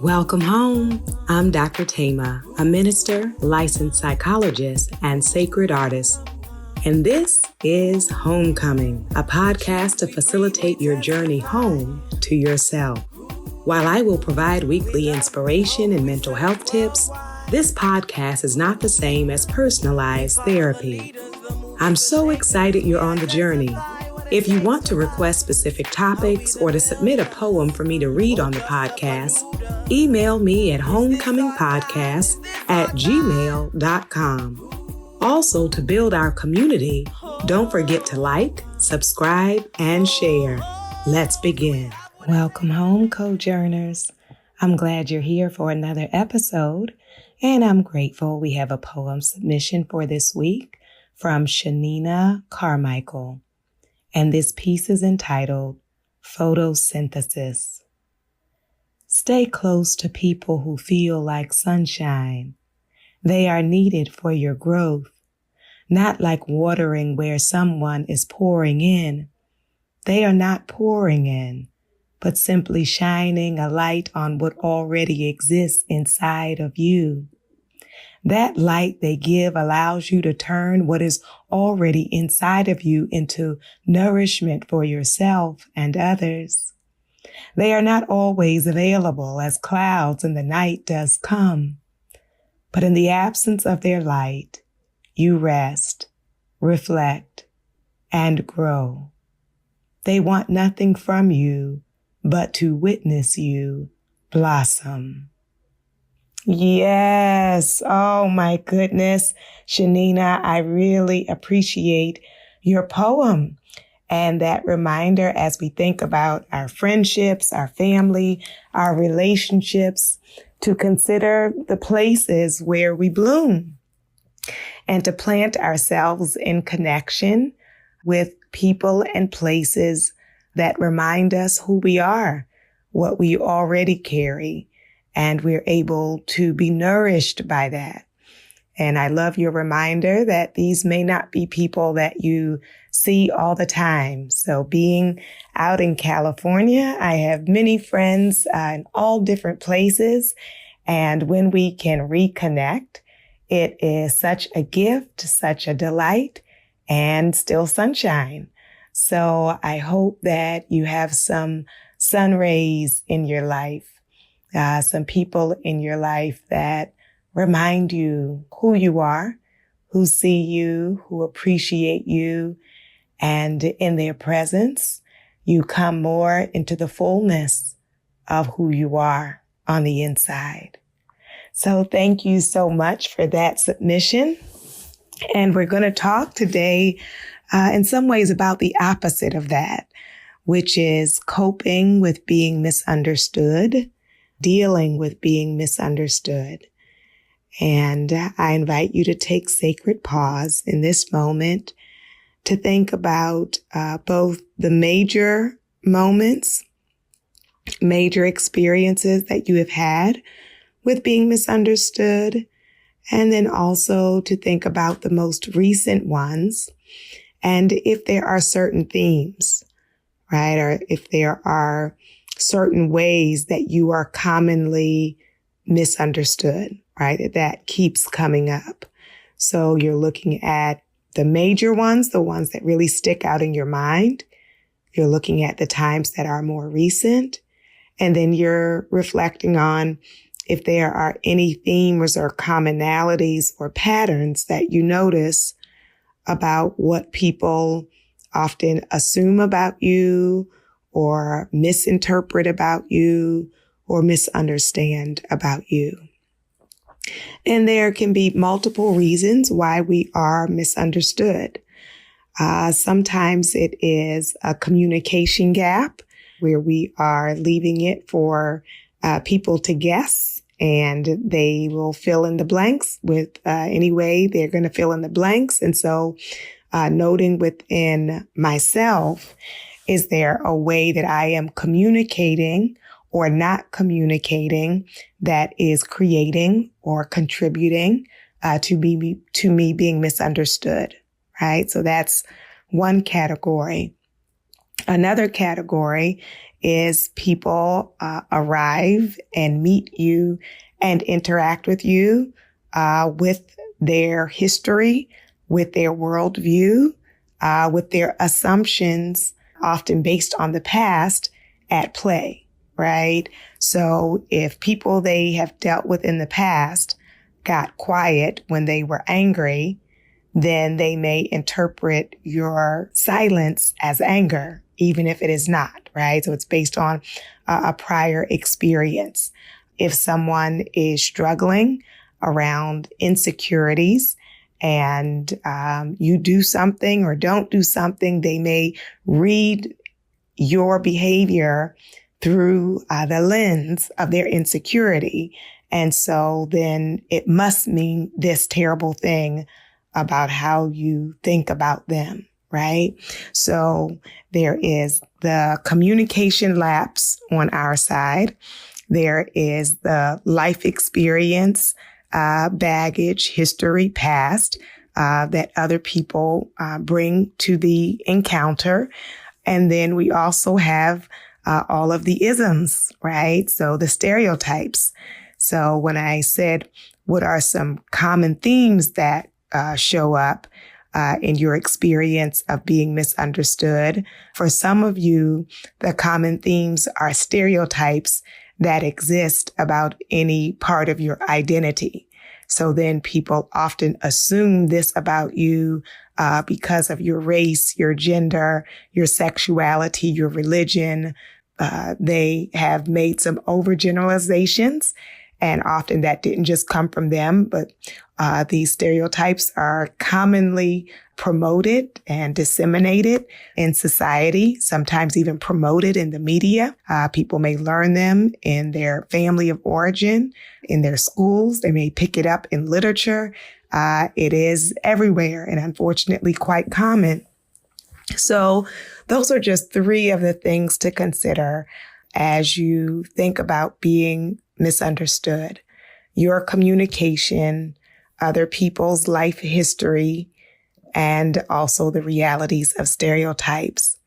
Welcome home. I'm Dr.Thema, a minister, licensed psychologist, and sacred artist. And this is Homecoming, a podcast to facilitate your journey home to yourself. While I will provide weekly inspiration and mental health tips, this podcast is not the same as personalized therapy. I'm so excited you're on the journey. If you want to request specific topics or to submit a poem for me to read on the podcast, email me at homecomingpodcast@gmail.com. Also, to build our community, don't forget to like, subscribe, and share. Let's begin. Welcome home, co-journers. I'm glad you're here for another episode, and I'm grateful we have a poem submission for this week from Shanina Carmichael. And this piece is entitled Photosynthesis. Stay close to people who feel like sunshine. They are needed for your growth, not like watering where someone is pouring in. They are not pouring in, but simply shining a light on what already exists inside of you. That light they give allows you to turn what is already inside of you into nourishment for yourself and others. They are not always available as clouds in the night does come, but in the absence of their light, you rest, reflect, and grow. They want nothing from you but to witness you blossom. Yes. Oh my goodness. Shanina, I really appreciate your poem and that reminder as we think about our friendships, our family, our relationships, to consider the places where we bloom and to plant ourselves in connection with people and places that remind us who we are, what we already carry. And we're able to be nourished by that. And I love your reminder that these may not be people that you see all the time. So being out in California, I have many friends in all different places. And when we can reconnect, it is such a gift, such a delight, and still sunshine. So I hope that you have some sun rays in your life. Some people in your life that remind you who you are, who see you, who appreciate you, and in their presence, you come more into the fullness of who you are on the inside. So thank you so much for that submission. And we're going to talk today in some ways about the opposite of that, which is coping with being misunderstood, dealing with being misunderstood. And I invite you to take sacred pause in this moment to think about both the major moments, major experiences that you have had with being misunderstood, and then also to think about the most recent ones. And if there are certain themes, right, or if there are certain ways that you are commonly misunderstood, right? That keeps coming up. So you're looking at the major ones, the ones that really stick out in your mind. You're looking at the times that are more recent. And then you're reflecting on if there are any themes or commonalities or patterns that you notice about what people often assume about you, or misinterpret about you, or misunderstand about you. And there can be multiple reasons why we are misunderstood. Sometimes it is a communication gap where we are leaving it for people to guess, and they will fill in the blanks with any way they're going to fill in the blanks. And so noting within myself, is there a way that I am communicating or not communicating that is creating or contributing to me being misunderstood, right? So that's one category. Another category is people arrive and meet you and interact with you with their history, with their worldview, with their assumptions, often based on the past, at play, right? So if people they have dealt with in the past got quiet when they were angry, then they may interpret your silence as anger, even if it is not, right? So it's based on a prior experience. If someone is struggling around insecurities and you do something or don't do something, they may read your behavior through the lens of their insecurity. And so then it must mean this terrible thing about how you think about them, right? So there is the communication lapse on our side. There is the life experience, baggage, history, past, that other people bring to the encounter. And then we also have all of the isms, right? So the stereotypes. So when I said, what are some common themes that show up in your experience of being misunderstood? For some of you, the common themes are stereotypes that exist about any part of your identity. So then people often assume this about you because of your race, your gender, your sexuality, your religion. They have made some overgeneralizations, and often that didn't just come from them, but these stereotypes are commonly promoted and disseminated in society, sometimes even promoted in the media. People may learn them in their family of origin, in their schools. They may pick it up in literature. It is everywhere and unfortunately quite common. So those are just three of the things to consider as you think about being misunderstood. Your communication, other people's life history, and also the realities of stereotypes.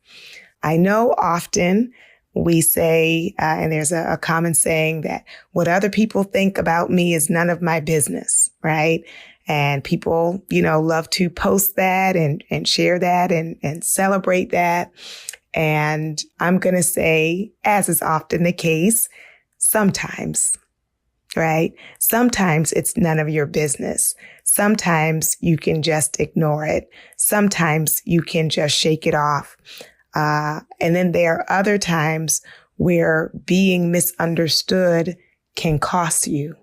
I know often we say, and there's a common saying that what other people think about me is none of my business, right? And people, love to post that and share that and celebrate that. And I'm going to say, as is often the case, sometimes, right? Sometimes it's none of your business. Sometimes you can just ignore it. Sometimes you can just shake it off. And then there are other times where being misunderstood can cost you,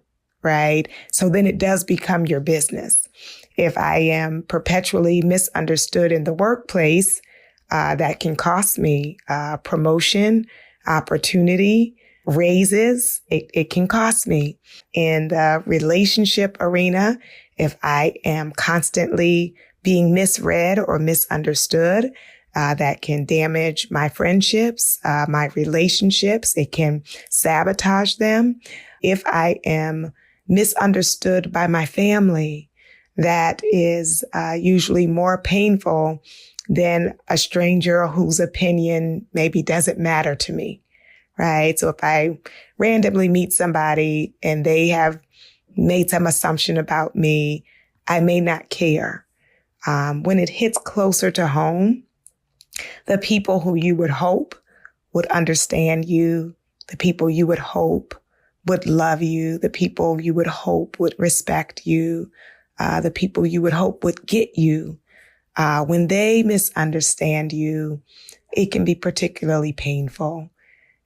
right? So then it does become your business. If I am perpetually misunderstood in the workplace, that can cost me promotion, opportunity, raises. It can cost me. In the relationship arena, if I am constantly being misread or misunderstood, that can damage my friendships, my relationships. It can sabotage them. If I am misunderstood by my family, that is usually more painful than a stranger whose opinion maybe doesn't matter to me, right? So if I randomly meet somebody and they have made some assumption about me, I may not care. When it hits closer to home, the people who you would hope would understand you, the people you would hope would love you, the people you would hope would respect you, the people you would hope would get you, when they misunderstand you, it can be particularly painful.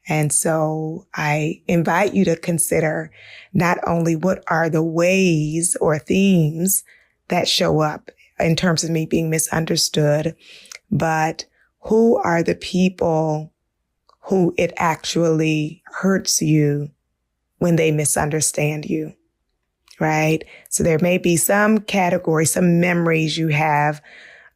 And so I invite you to consider not only what are the ways or themes that show up in terms of me being misunderstood, but who are the people who it actually hurts you when they misunderstand you, right? So there may be some category, some memories you have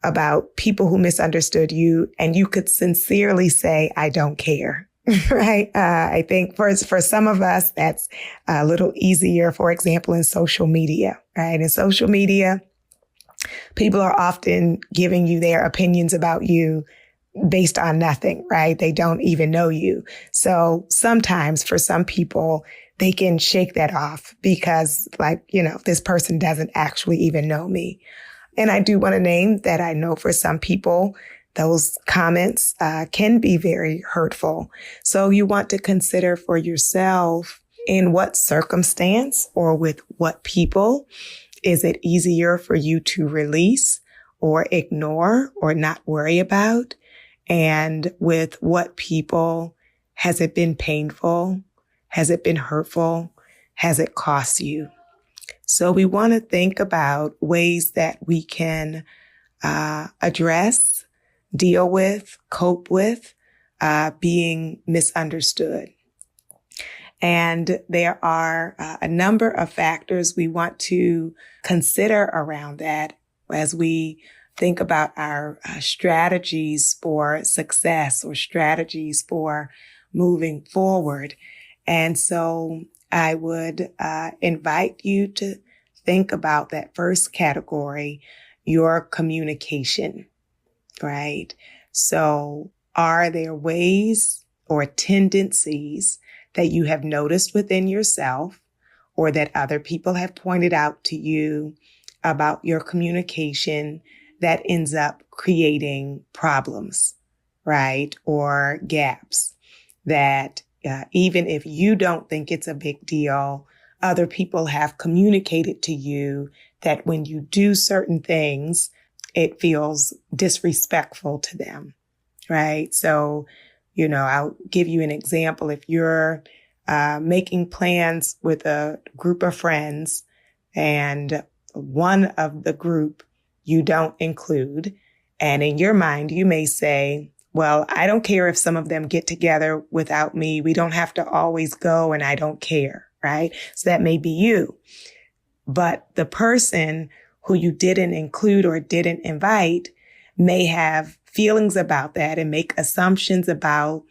about people who misunderstood you, and you could sincerely say, I don't care. Right. I think for some of us, that's a little easier, for example, in social media, right? In social media, people are often giving you their opinions about you based on nothing, right? They don't even know you. So sometimes for some people, they can shake that off because this person doesn't actually even know me. And I do want to name that I know for some people, those comments can be very hurtful. So you want to consider for yourself in what circumstance or with what people is it easier for you to release or ignore or not worry about? And with what people has it been painful? Has it been hurtful? Has it cost you? So we want to think about ways that we can address, deal with, cope with being misunderstood. And there are a number of factors we want to consider around that as we think about our strategies for success or strategies for moving forward. And so I would invite you to think about that first category, your communication, right? So are there ways or tendencies that you have noticed within yourself or that other people have pointed out to you about your communication that ends up creating problems, right? Or gaps that even if you don't think it's a big deal, other people have communicated to you that when you do certain things, it feels disrespectful to them, right? So, I'll give you an example. If you're making plans with a group of friends and one of the group you don't include, and in your mind, you may say, well, I don't care if some of them get together without me. We don't have to always go and I don't care, right? So that may be you. But the person who you didn't include or didn't invite may have feelings about that and make assumptions about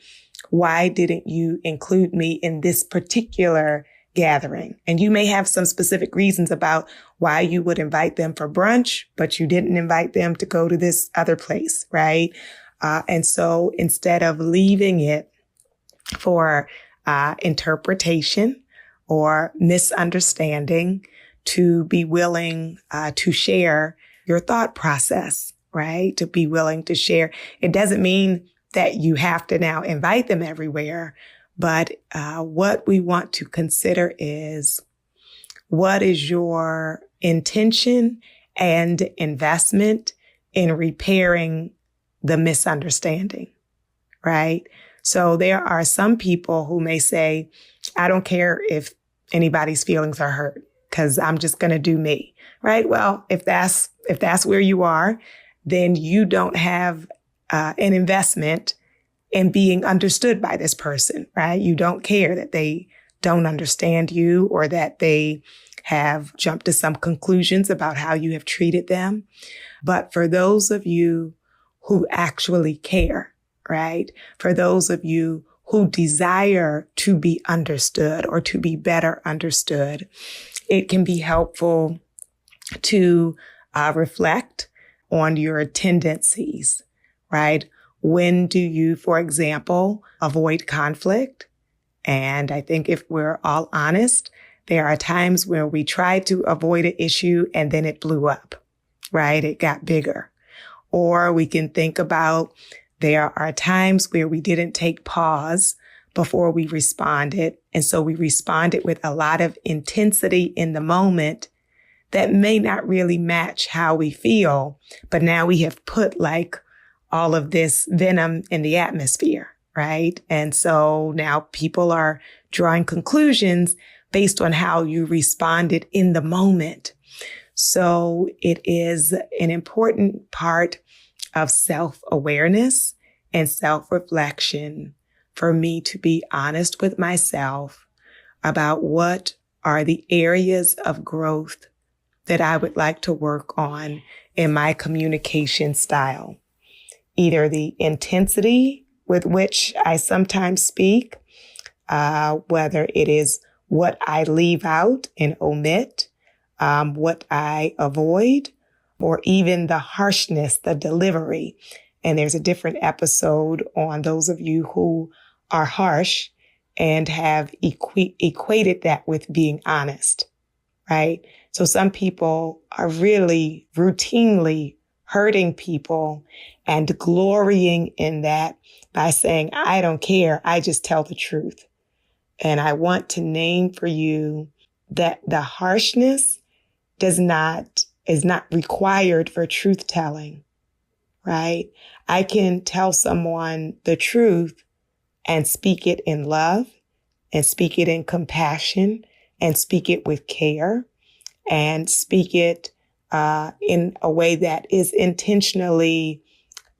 why didn't you include me in this particular gathering? And you may have some specific reasons about why you would invite them for brunch, but you didn't invite them to go to this other place, right? And so instead of leaving it for interpretation or misunderstanding, to be willing to share your thought process, right? To be willing to share. It doesn't mean that you have to now invite them everywhere, but what we want to consider is what is your intention and investment in repairing the misunderstanding, right? So there are some people who may say, I don't care if anybody's feelings are hurt because I'm just going to do me, right? Well, if that's where you are, then you don't have an investment in being understood by this person, right? You don't care that they don't understand you or that they have jumped to some conclusions about how you have treated them. But for those of you who actually care, right? For those of you who desire to be understood or to be better understood, it can be helpful to reflect on your tendencies, right? When do you, for example, avoid conflict? And I think if we're all honest, there are times where we try to avoid an issue and then it blew up, right? It got bigger. Or we can think about there are times where we didn't take pause before we responded. And so we responded with a lot of intensity in the moment that may not really match how we feel. But now we have put all of this venom in the atmosphere, right? And so now people are drawing conclusions based on how you responded in the moment. So it is an important part of self-awareness and self-reflection for me to be honest with myself about what are the areas of growth that I would like to work on in my communication style. Either the intensity with which I sometimes speak, whether it is what I leave out and omit, what I avoid, or even the harshness, the delivery. And there's a different episode on those of you who are harsh and have equated that with being honest, right? So some people are really routinely hurting people and glorying in that by saying, I don't care, I just tell the truth. And I want to name for you that the harshness is not required for truth telling, right? I can tell someone the truth and speak it in love and speak it in compassion and speak it with care and speak it in a way that is intentionally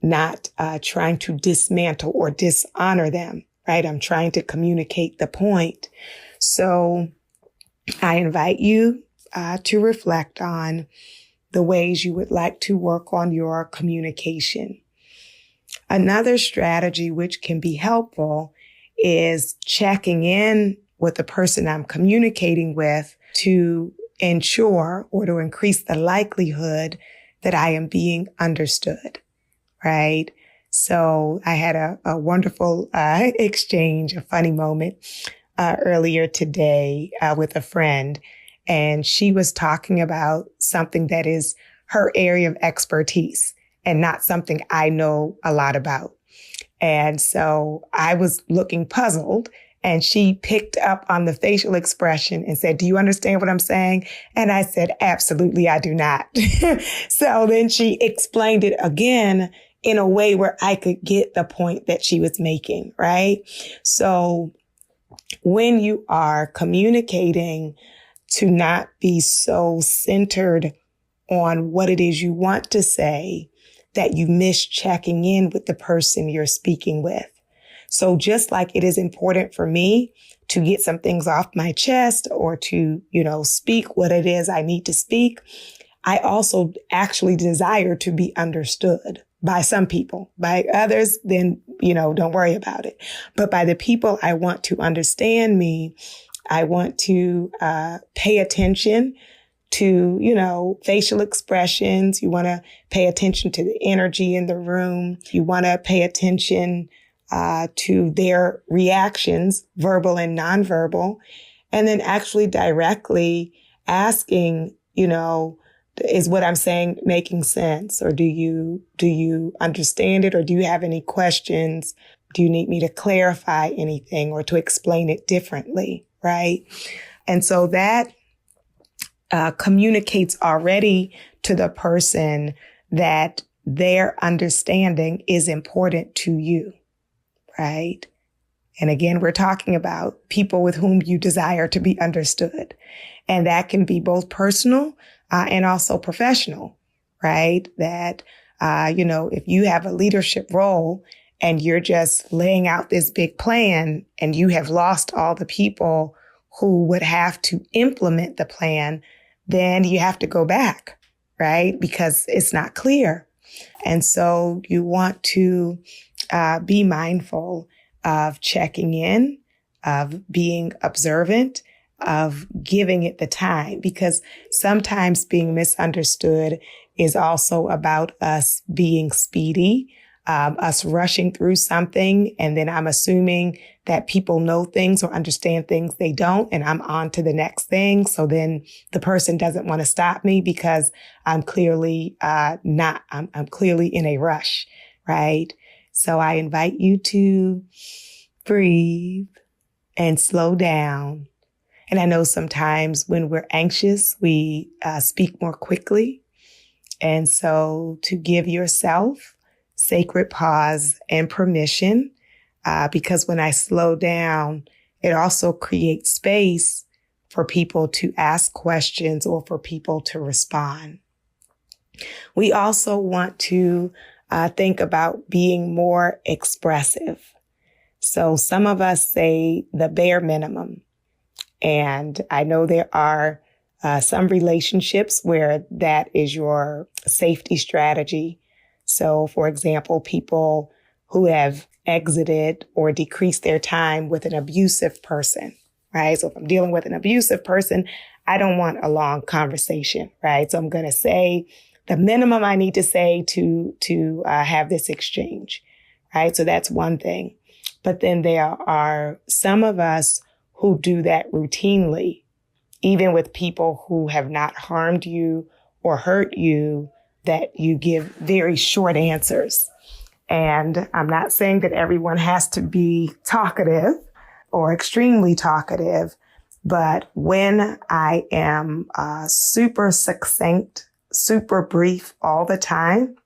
not trying to dismantle or dishonor them, right? I'm trying to communicate the point. So I invite you to reflect on the ways you would like to work on your communication. Another strategy which can be helpful is checking in with the person I'm communicating with to ensure or to increase the likelihood that I am being understood, right? So I had a wonderful exchange, a funny moment earlier today with a friend, and she was talking about something that is her area of expertise and not something I know a lot about. And so I was looking puzzled, and she picked up on the facial expression and said, do you understand what I'm saying? And I said, absolutely, I do not. So then she explained it again in a way where I could get the point that she was making, right? So when you are communicating, to not be so centered on what it is you want to say that you miss checking in with the person you're speaking with. So just like it is important for me to get some things off my chest or to, speak what it is I need to speak, I also actually desire to be understood by some people. By others, then, don't worry about it. But by the people I want to understand me, I want to pay attention to, facial expressions. You want to pay attention to the energy in the room. You want to pay attention to their reactions, verbal and nonverbal, and then actually directly asking, is what I'm saying making sense? Or do you understand it? Or do you have any questions? Do you need me to clarify anything or to explain it differently? Right? And so that communicates already to the person that their understanding is important to you. Right? And again, we're talking about people with whom you desire to be understood. And that can be both personal and also professional, right? That, if you have a leadership role and you're just laying out this big plan and you have lost all the people who would have to implement the plan, then you have to go back, right? Because it's not clear. And so you want to be mindful of checking in, of being observant, of giving it the time, because sometimes being misunderstood is also about us being speedy, us rushing through something. And then I'm assuming that people know things or understand things they don't, and I'm on to the next thing. So then the person doesn't want to stop me because I'm clearly I'm clearly in a rush, right? So I invite you to breathe and slow down. And I know sometimes when we're anxious, we speak more quickly. And so to give yourself sacred pause and permission, because when I slow down, it also creates space for people to ask questions or for people to respond. We also want to think about being more expressive. So some of us say the bare minimum. And I know there are some relationships where that is your safety strategy. So, for example, people who have exited or decreased their time with an abusive person, right? So if I'm dealing with an abusive person, I don't want a long conversation, right? So I'm going to say the minimum I need to say to have this exchange, right? So that's one thing. But then there are some of us who do that routinely, even with people who have not harmed you or hurt you, that you give very short answers. And I'm not saying that everyone has to be talkative or extremely talkative, but when I am super succinct, super brief all the time,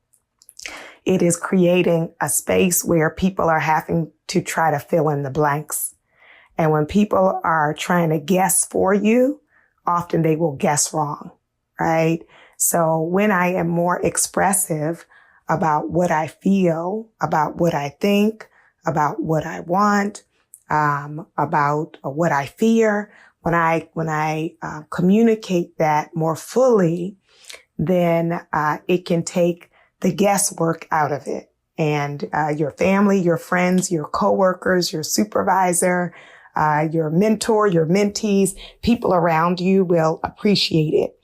it is creating a space where people are having to try to fill in the blanks. And when people are trying to guess for you, often they will guess wrong, right? So when I am more expressive about what I feel, about what I think, about what I want, about what I fear, when I communicate that more fully, then it can take the guesswork out of it. And your family, your friends, your coworkers, your supervisor, your mentor, your mentees, people around you will appreciate it.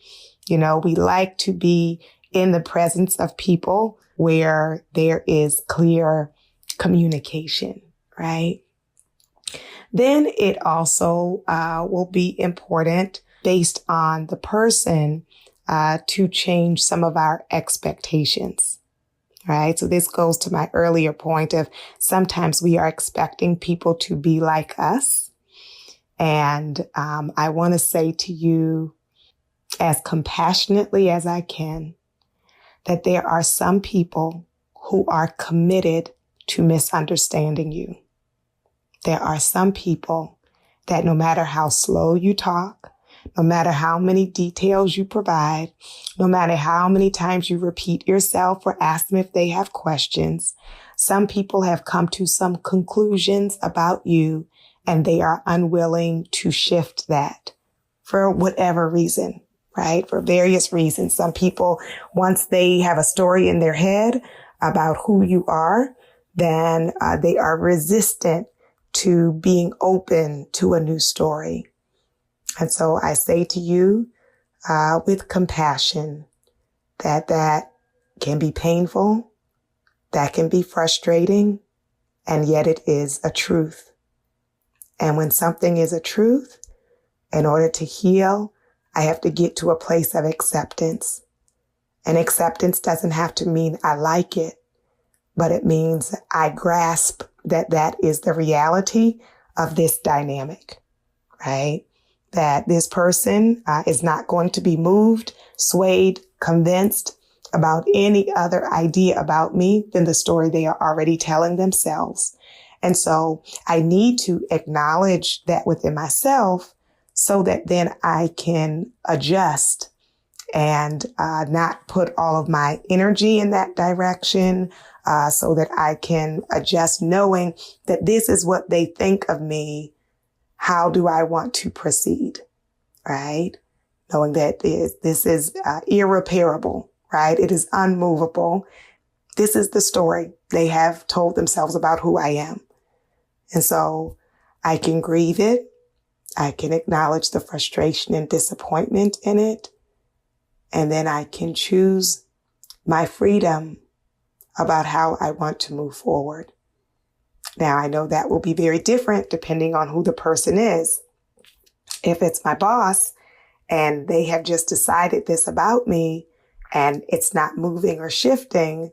You know, we like to be in the presence of people where there is clear communication, right? Then it also will be important based on the person to change some of our expectations, right? So this goes to my earlier point of sometimes we are expecting people to be like us. And I want to say to you as compassionately as I can, that there are some people who are committed to misunderstanding you. There are some people that no matter how slow you talk, no matter how many details you provide, no matter how many times you repeat yourself or ask them if they have questions, some people have come to some conclusions about you and they are unwilling to shift that for whatever reason, right? For various reasons. Some people, once they have a story in their head about who you are, then they are resistant to being open to a new story. And so I say to you, with compassion, that can be painful, that can be frustrating, and yet it is a truth. And when something is a truth, in order to heal, I have to get to a place of acceptance. And acceptance doesn't have to mean I like it, but it means I grasp that that is the reality of this dynamic, right? That this person is not going to be moved, swayed, convinced about any other idea about me than the story they are already telling themselves. And so I need to acknowledge that within myself so that then I can adjust and not put all of my energy in that direction, so that I can adjust knowing that this is what they think of me. How do I want to proceed, right? Knowing that this is irreparable, right? It is unmovable. This is the story they have told themselves about who I am. And so I can grieve it. I can acknowledge the frustration and disappointment in it. And then I can choose my freedom about how I want to move forward. Now, I know that will be very different depending on who the person is. If it's my boss and they have just decided this about me and it's not moving or shifting,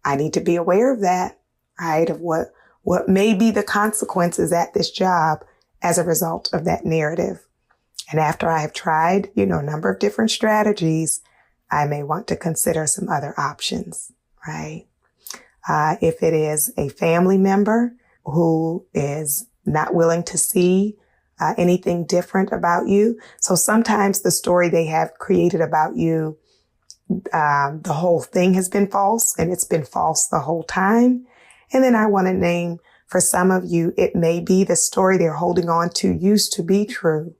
I need to be aware of that, right? Of what may be the consequences at this job as a result of that narrative. And after I have tried, a number of different strategies, I may want to consider some other options, right? If it is a family member who is not willing to see anything different about you. So sometimes the story they have created about you, the whole thing has been false and it's been false the whole time. And then I want to name for some of you, it may be the story they're holding on to used to be true.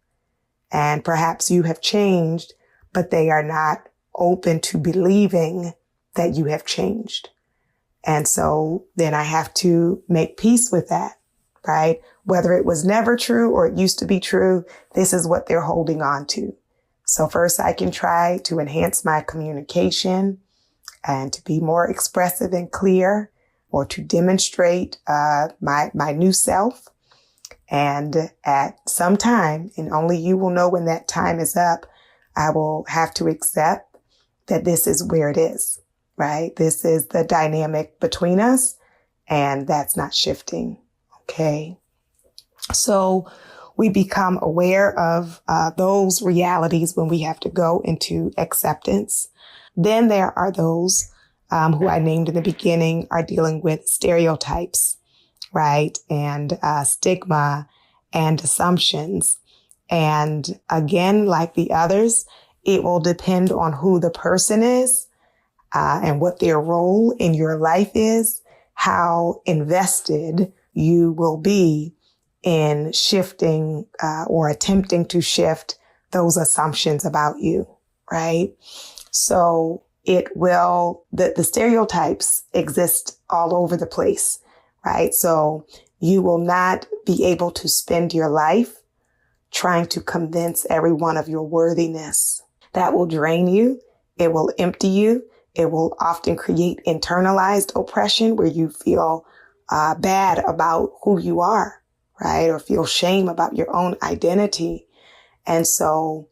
And perhaps you have changed, but they are not open to believing that you have changed. And so then I have to make peace with that, right? Whether it was never true or it used to be true, this is what they're holding on to. So first I can try to enhance my communication and to be more expressive and clear, or to demonstrate my new self. And at some time, and only you will know when that time is up, I will have to accept that this is where it is, right? This is the dynamic between us, and that's not shifting. Okay. So we become aware of those realities when we have to go into acceptance. Then there are those who I named in the beginning are dealing with stereotypes, right? And stigma and assumptions. And again, like the others, it will depend on who the person is and what their role in your life is, how invested you will be in shifting or attempting to shift those assumptions about you, right? So the stereotypes exist all over the place, right? So you will not be able to spend your life trying to convince everyone of your worthiness. That will drain you. It will empty you. It will often create internalized oppression where you feel bad about who you are, right? Or feel shame about your own identity. And so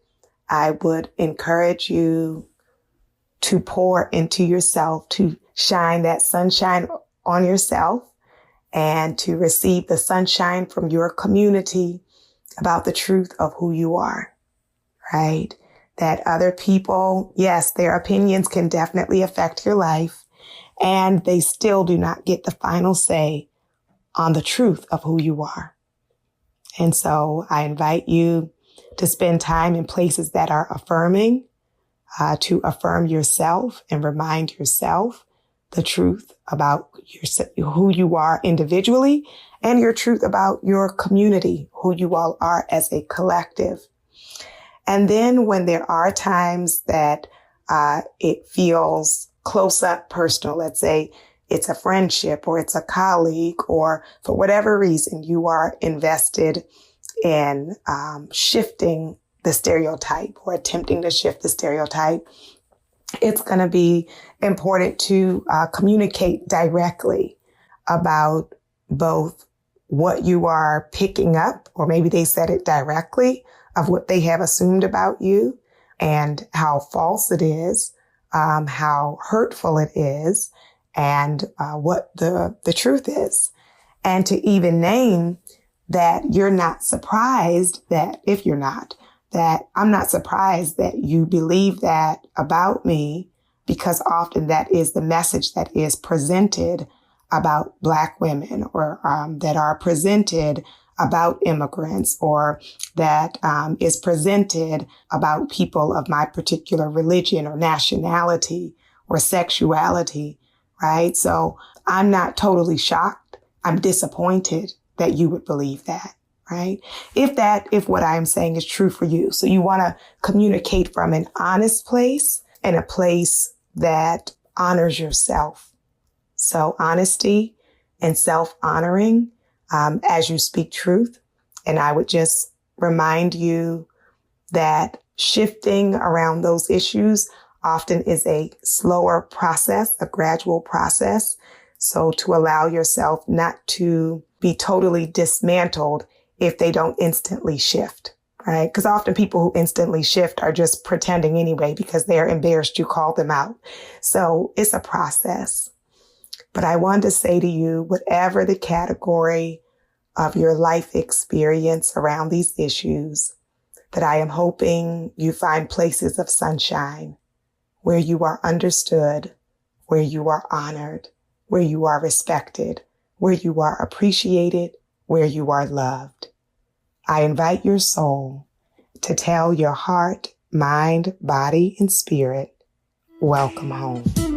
I would encourage you to pour into yourself, to shine that sunshine on yourself, and to receive the sunshine from your community about the truth of who you are, right? That other people, yes, their opinions can definitely affect your life, and they still do not get the final say on the truth of who you are. And so I invite you to spend time in places that are affirming, to affirm yourself and remind yourself the truth about who you are individually, and your truth about your community, who you all are as a collective. And then when there are times that it feels close up personal, let's say it's a friendship or it's a colleague, or for whatever reason you are invested in shifting the stereotype or attempting to shift the stereotype, it's going to be important to communicate directly about both what you are picking up, or maybe they said it directly, of what they have assumed about you and how false it is, how hurtful it is, and what the truth is. And to even name that you're not surprised that, if you're not, that I'm not surprised that you believe that about me, because often that is the message that is presented about Black women, or that are presented about immigrants, or that is presented about people of my particular religion or nationality or sexuality, right? So I'm not totally shocked. I'm disappointed that you would believe that. Right? If what I am saying is true for you. So you want to communicate from an honest place, and a place that honors yourself. So honesty and self-honoring as you speak truth. And I would just remind you that shifting around those issues often is a slower process, a gradual process. So to allow yourself not to be totally dismantled if they don't instantly shift, right? Because often people who instantly shift are just pretending anyway because they're embarrassed you called them out. So it's a process. But I wanted to say to you, whatever the category of your life experience around these issues, that I am hoping you find places of sunshine where you are understood, where you are honored, where you are respected, where you are appreciated, where you are loved. I invite your soul to tell your heart, mind, body, and spirit, welcome home.